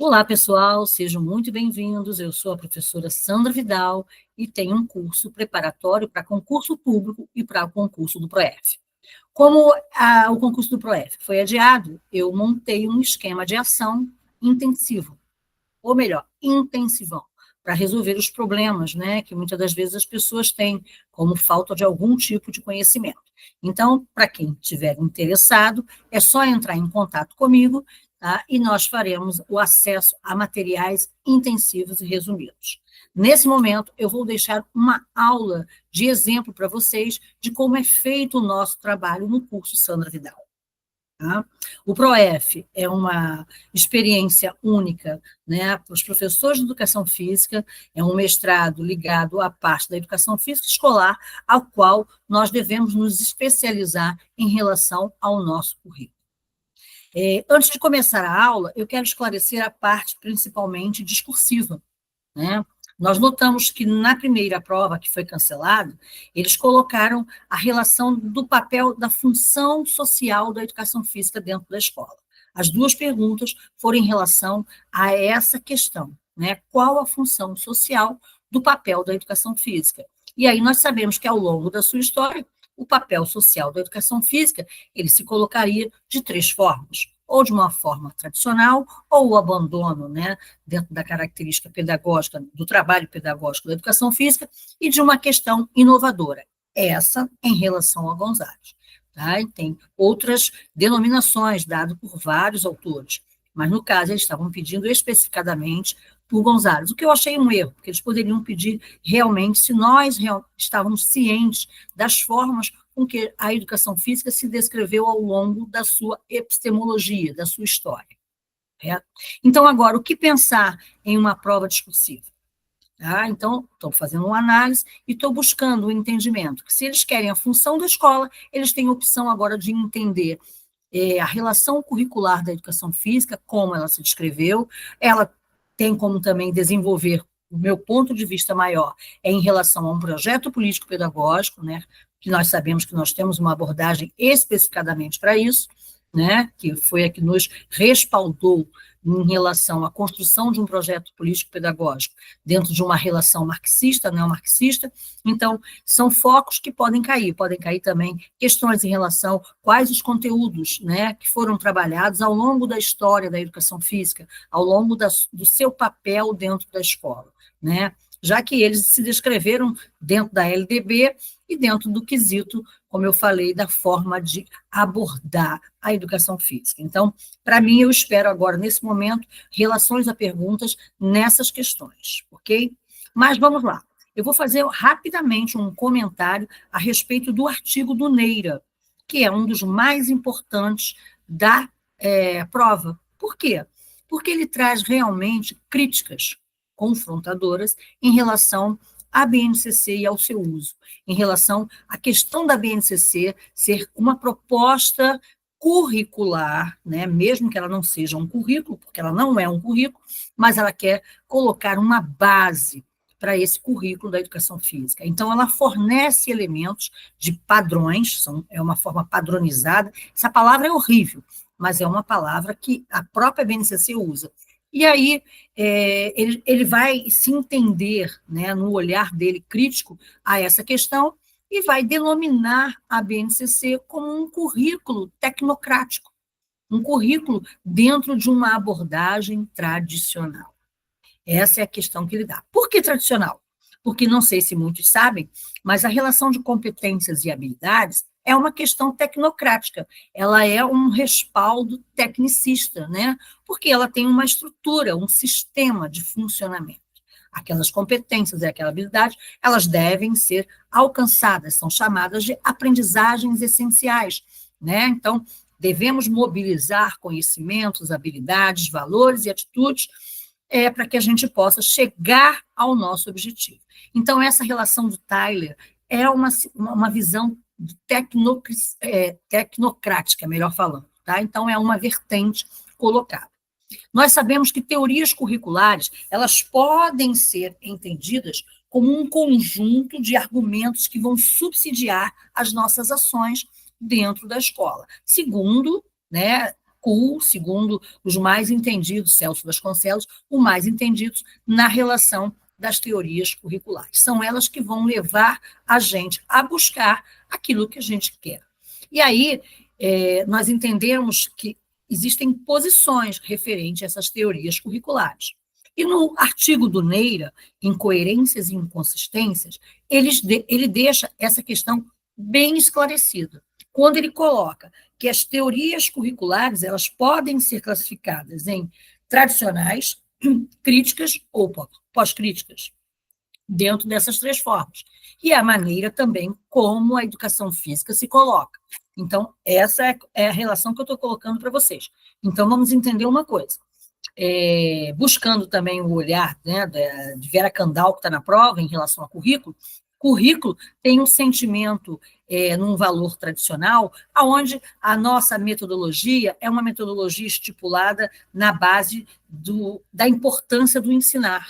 Olá, pessoal, sejam muito bem-vindos. Eu sou a professora Sandra Vidal e tenho um curso preparatório para concurso público e para o concurso do PROEF. Como o concurso do PROEF foi adiado, eu montei um esquema de ação intensivo, ou melhor, intensivão, para resolver os problemas, né, que muitas das vezes as pessoas têm, como falta de algum tipo de conhecimento. Então, para quem estiver interessado, é só entrar em contato comigo, tá? E nós faremos o acesso a materiais intensivos e resumidos. Nesse momento, eu vou deixar uma aula de exemplo para vocês de como é feito o nosso trabalho no curso Sandra Vidal. Tá? O PROEF é uma experiência única, né, para os professores de educação física, é um mestrado ligado à parte da educação física escolar, ao qual nós devemos nos especializar em relação ao nosso currículo. Antes de começar a aula, eu quero esclarecer a parte principalmente discursiva, né? Nós notamos que na primeira prova, que foi cancelada, eles colocaram a relação do papel da função social da educação física dentro da escola. As duas perguntas foram em relação a essa questão, né? Qual a função social do papel da educação física? E aí nós sabemos que ao longo da sua história, o papel social da educação física, ele se colocaria de três formas, ou de uma forma tradicional, ou o abandono, né, dentro da característica pedagógica, do trabalho pedagógico da educação física, e de uma questão inovadora, essa em relação a Gonzalez. Tá? E tem outras denominações dadas por vários autores, mas no caso eles estavam pedindo especificadamente por Gonzalez, o que eu achei um erro, porque eles poderiam pedir realmente, se nós estávamos cientes das formas com que a educação física se descreveu ao longo da sua epistemologia, da sua história. Correto? Então, agora, o que pensar em uma prova discursiva? Tá? Então, estou fazendo uma análise e estou buscando o entendimento. Se eles querem a função da escola, eles têm a opção agora de entender a relação curricular da educação física, como ela se descreveu, ela tem como também desenvolver, o meu ponto de vista maior, em relação a um projeto político-pedagógico, né, que nós sabemos que nós temos uma abordagem especificadamente para isso, né, que foi a que nos respaldou em relação à construção de um projeto político-pedagógico dentro de uma relação marxista, neomarxista. Então, são focos que podem cair também questões em relação a quais os conteúdos, né, que foram trabalhados ao longo da história da educação física, ao longo do seu papel dentro da escola, né, já que eles se descreveram dentro da LDB e dentro do quesito, como eu falei, da forma de abordar a educação física. Então, para mim, eu espero agora, nesse momento, relações a perguntas nessas questões, ok? Mas vamos lá. Eu vou fazer rapidamente um comentário a respeito do artigo do Neira, que é um dos mais importantes da prova. Por quê? Porque ele traz realmente críticas confrontadoras em relação à BNCC e ao seu uso, em relação à questão da BNCC ser uma proposta curricular, né, mesmo que ela não seja um currículo, porque ela não é um currículo, mas ela quer colocar uma base para esse currículo da educação física. Então, ela fornece elementos de padrões, é uma forma padronizada. Essa palavra é horrível, mas é uma palavra que a própria BNCC usa. E aí, ele vai se entender, né, no olhar dele crítico a essa questão, e vai denominar a BNCC como um currículo tecnocrático, um currículo dentro de uma abordagem tradicional. Essa é a questão que ele dá. Por que tradicional? Porque não sei se muitos sabem, mas a relação de competências e habilidades é uma questão tecnocrática, ela é um respaldo tecnicista, né? Porque ela tem uma estrutura, um sistema de funcionamento. Aquelas competências e aquela habilidade, elas devem ser alcançadas, são chamadas de aprendizagens essenciais, né? Então, devemos mobilizar conhecimentos, habilidades, valores e atitudes para que a gente possa chegar ao nosso objetivo. Então, essa relação do Tyler é uma visão tecnocrática, melhor falando. Tá? Então, é uma vertente colocada. Nós sabemos que teorias curriculares, elas podem ser entendidas como um conjunto de argumentos que vão subsidiar as nossas ações dentro da escola, segundo, né, pool, segundo os mais entendidos, Celso Vasconcelos, o mais entendidos na relação das teorias curriculares. São elas que vão levar a gente a buscar aquilo que a gente quer. E aí, nós entendemos que existem posições referentes a essas teorias curriculares. E no artigo do Neira, Incoerências e Inconsistências, ele deixa essa questão bem esclarecida, quando ele coloca que as teorias curriculares elas podem ser classificadas em tradicionais, críticas ou pós-críticas, dentro dessas três formas. E a maneira também como a educação física se coloca. Então, essa é a relação que eu estou colocando para vocês. Então, vamos entender uma coisa. Buscando também o olhar, né, de Vera Kandal, que está na prova, em relação a currículo, currículo tem um sentimento num valor tradicional, onde a nossa metodologia é uma metodologia estipulada na base da importância do ensinar.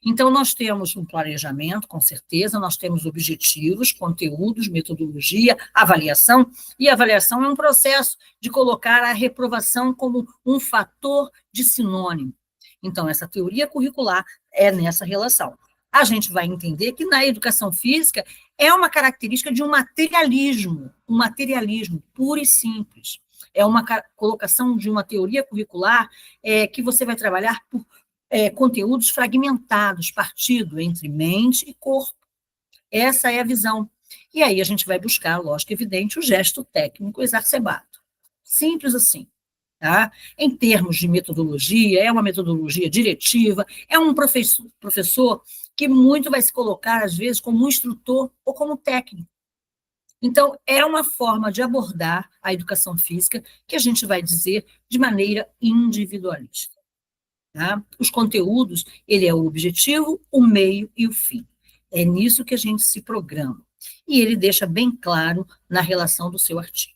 Então, nós temos um planejamento, com certeza, nós temos objetivos, conteúdos, metodologia, avaliação, e a avaliação é um processo de colocar a reprovação como um fator de sinônimo. Então, essa teoria curricular é nessa relação. A gente vai entender que na educação física é uma característica de um materialismo puro e simples. É uma colocação de uma teoria curricular que você vai trabalhar por conteúdos fragmentados, partido entre mente e corpo. Essa é a visão. E aí a gente vai buscar, lógico, evidente, o gesto técnico exacerbado. Simples assim. Tá? Em termos de metodologia, é uma metodologia diretiva, é um professor que muito vai se colocar, às vezes, como instrutor ou como técnico. Então, é uma forma de abordar a educação física que a gente vai dizer de maneira individualista. Tá? Os conteúdos, ele é o objetivo, o meio e o fim. É nisso que a gente se programa. E ele deixa bem claro na relação do seu artigo.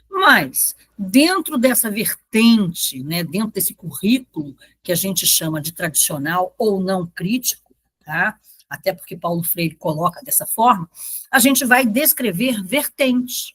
Mas, dentro dessa vertente, né, dentro desse currículo que a gente chama de tradicional ou não crítico, tá? Até porque Paulo Freire coloca dessa forma, a gente vai descrever vertentes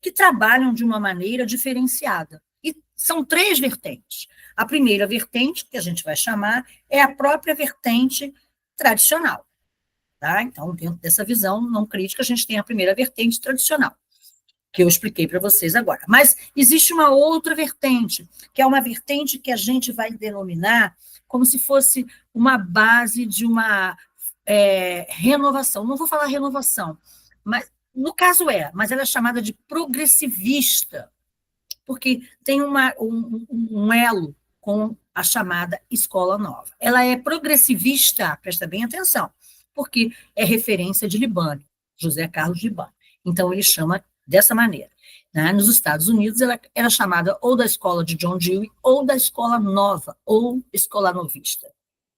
que trabalham de uma maneira diferenciada. E são três vertentes. A primeira vertente, que a gente vai chamar, é a própria vertente tradicional. Tá? Então, dentro dessa visão não crítica, a gente tem a primeira vertente tradicional, que eu expliquei para vocês agora. Mas existe uma outra vertente, que é uma vertente que a gente vai denominar como se fosse uma base de uma renovação. Não vou falar renovação, mas no caso mas ela é chamada de progressivista, porque tem um elo com a chamada escola nova. Ela é progressivista, presta bem atenção, porque é referência de Libânio, José Carlos Libânio. Então, ele chama dessa maneira. Né? Nos Estados Unidos, ela era chamada ou da escola de John Dewey, ou da escola nova, ou escola novista.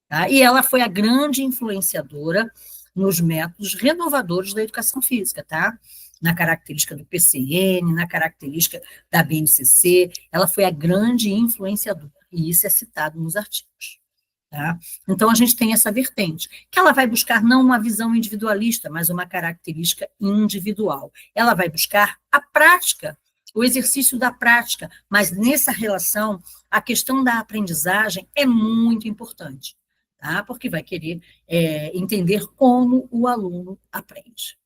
Tá? E ela foi a grande influenciadora nos métodos renovadores da educação física, tá? Na característica do PCN, na característica da BNCC, ela foi a grande influenciadora, e isso é citado nos artigos. Tá? Então, a gente tem essa vertente, que ela vai buscar não uma visão individualista, mas uma característica individual. Ela vai buscar a prática, o exercício da prática, mas nessa relação, a questão da aprendizagem é muito importante, tá? Porque vai querer entender como o aluno aprende.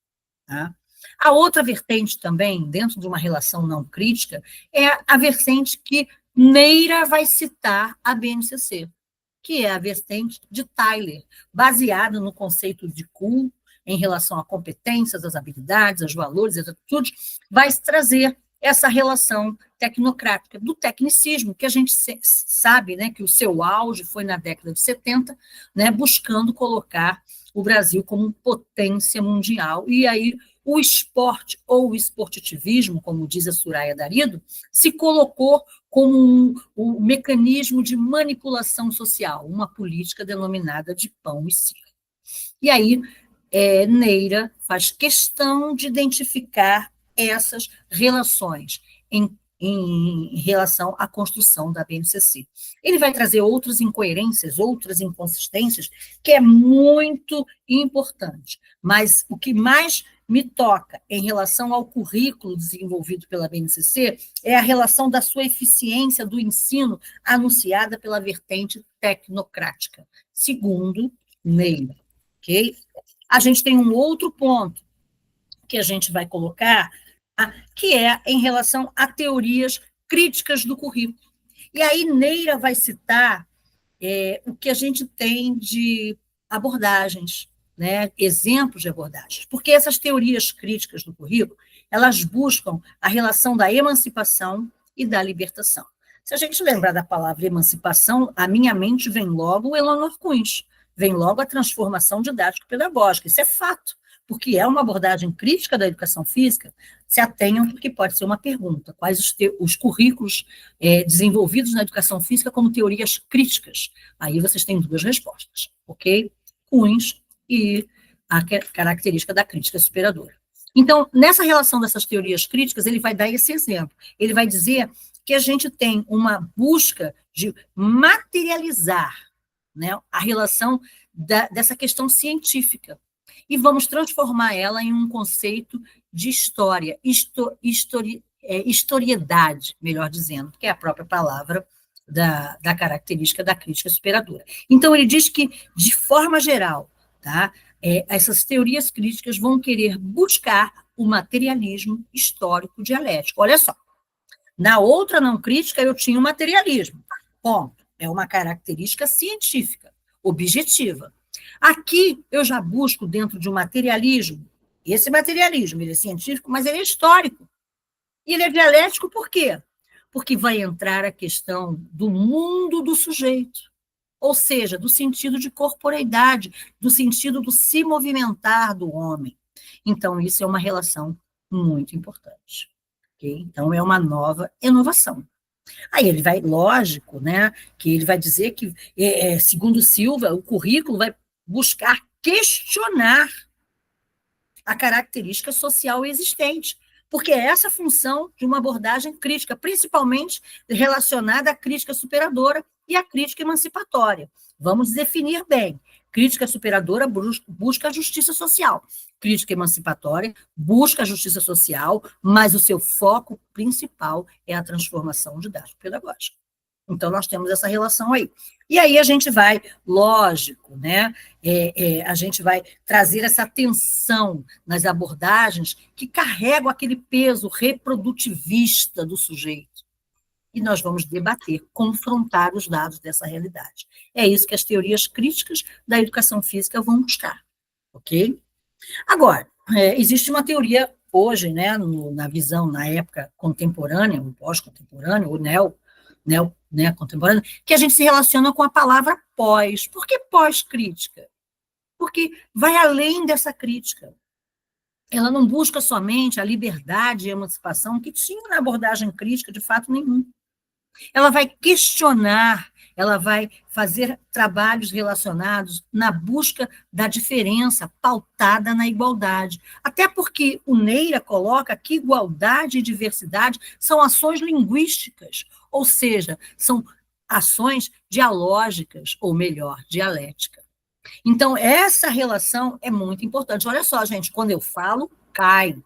Tá? A outra vertente também, dentro de uma relação não crítica, é a vertente que Neira vai citar a BNCC, que é a vertente de Tyler, baseada no conceito de Kuhn, em relação a competências, as habilidades, os valores, as atitudes, vai trazer essa relação tecnocrática, do tecnicismo, que a gente sabe, né, que o seu auge foi na década de 70, né, buscando colocar o Brasil como potência mundial, e aí o esporte, ou o esportivismo, como diz a Soraya Darido, se colocou como um mecanismo de manipulação social, uma política denominada de pão e circo. E aí, Neira faz questão de identificar essas relações em relação à construção da BNCC. Ele vai trazer outras incoerências, outras inconsistências, que é muito importante, mas o que mais me toca em relação ao currículo desenvolvido pela BNCC é a relação da sua eficiência do ensino anunciada pela vertente tecnocrática, segundo Neira, ok? A gente tem um outro ponto que a gente vai colocar, tá? Que é em relação a teorias críticas do currículo. E aí Neira vai citar o que a gente tem de abordagens, né, exemplos de abordagens, porque essas teorias críticas do currículo, elas buscam a relação da emancipação e da libertação. Se a gente lembrar da palavra emancipação, a minha mente vem logo o Eleanor Kunz, vem logo a transformação didático-pedagógica, isso é fato, porque é uma abordagem crítica da educação física. Se atenham, porque pode ser uma pergunta, quais os currículos desenvolvidos na educação física como teorias críticas? Aí vocês têm duas respostas, ok? Kunz e a característica da crítica superadora. Então, nessa relação dessas teorias críticas, ele vai dar esse exemplo. Ele vai dizer que a gente tem uma busca de materializar, né, a relação dessa questão científica e vamos transformar ela em um conceito de história, historiedade, melhor dizendo, que é a própria palavra da característica da crítica superadora. Então, ele diz que, de forma geral, tá, essas teorias críticas vão querer buscar o materialismo histórico dialético. Olha só, na outra não crítica eu tinha o materialismo. Ponto. É uma característica científica, objetiva. Aqui eu já busco dentro de um materialismo. Esse materialismo, ele é científico, mas ele é histórico. E ele é dialético por quê? Porque vai entrar a questão do mundo do sujeito, ou seja, do sentido de corporeidade, do sentido do se movimentar do homem. Então, isso é uma relação muito importante. Okay? Então, é uma nova inovação. Aí ele vai, lógico, né, que ele vai dizer que, segundo Silva, o currículo vai buscar questionar a característica social existente, porque é essa a função de uma abordagem crítica, principalmente relacionada à crítica superadora e à crítica emancipatória. Vamos definir bem. Crítica superadora busca a justiça social. Crítica emancipatória busca a justiça social, mas o seu foco principal é a transformação didático-pedagógica. Então, nós temos essa relação aí. E aí a gente vai, lógico, né, a gente vai trazer essa tensão nas abordagens que carregam aquele peso reprodutivista do sujeito. E nós vamos debater, confrontar os dados dessa realidade. É isso que as teorias críticas da educação física vão buscar, ok? Agora, existe uma teoria hoje, né, na visão, na época contemporânea, ou pós-contemporânea, ou né, contemporânea, que a gente se relaciona com a palavra pós. Por que pós-crítica? Porque vai além dessa crítica. Ela não busca somente a liberdade e a emancipação que tinha na abordagem crítica de fato nenhum. Ela vai questionar, ela vai fazer trabalhos relacionados na busca da diferença pautada na igualdade. Até porque o Neira coloca que igualdade e diversidade são ações linguísticas, ou seja, são ações dialógicas, ou melhor, dialética. Então, essa relação é muito importante. Olha só, gente, quando eu falo, cai.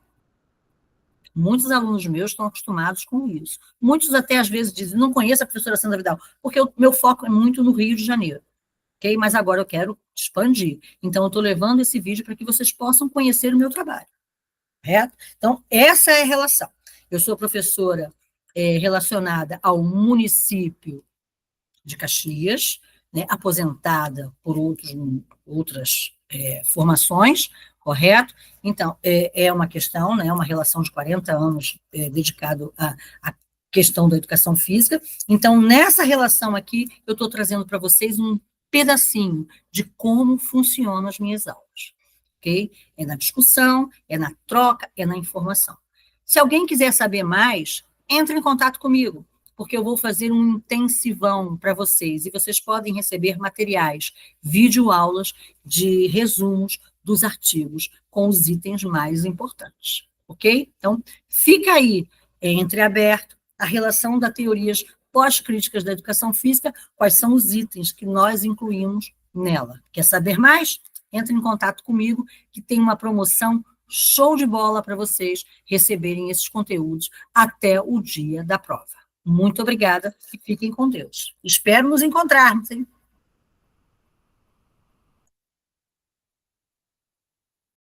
Muitos alunos meus estão acostumados com isso. Muitos até, às vezes, dizem, não conheço a professora Sandra Vidal, porque o meu foco é muito no Rio de Janeiro. Okay? Mas agora eu quero expandir. Então, eu estou levando esse vídeo para que vocês possam conhecer o meu trabalho. Correto? Então, essa é a relação. Eu sou professora relacionada ao município de Caxias, né, aposentada por outras formações, correto? Então, é uma questão, né, uma relação de 40 anos dedicado à questão da educação física. Então, nessa relação aqui, eu estou trazendo para vocês um pedacinho de como funcionam as minhas aulas. Ok? É na discussão, é na troca, é na informação. Se alguém quiser saber mais, entre em contato comigo, porque eu vou fazer um intensivão para vocês, e vocês podem receber materiais, videoaulas de resumos dos artigos com os itens mais importantes, ok? Então, fica aí entreaberto a relação das teorias pós-críticas da educação física, quais são os itens que nós incluímos nela. Quer saber mais? Entre em contato comigo, que tem uma promoção show de bola para vocês receberem esses conteúdos até o dia da prova. Muito obrigada e fiquem com Deus. Espero nos encontrarmos, hein?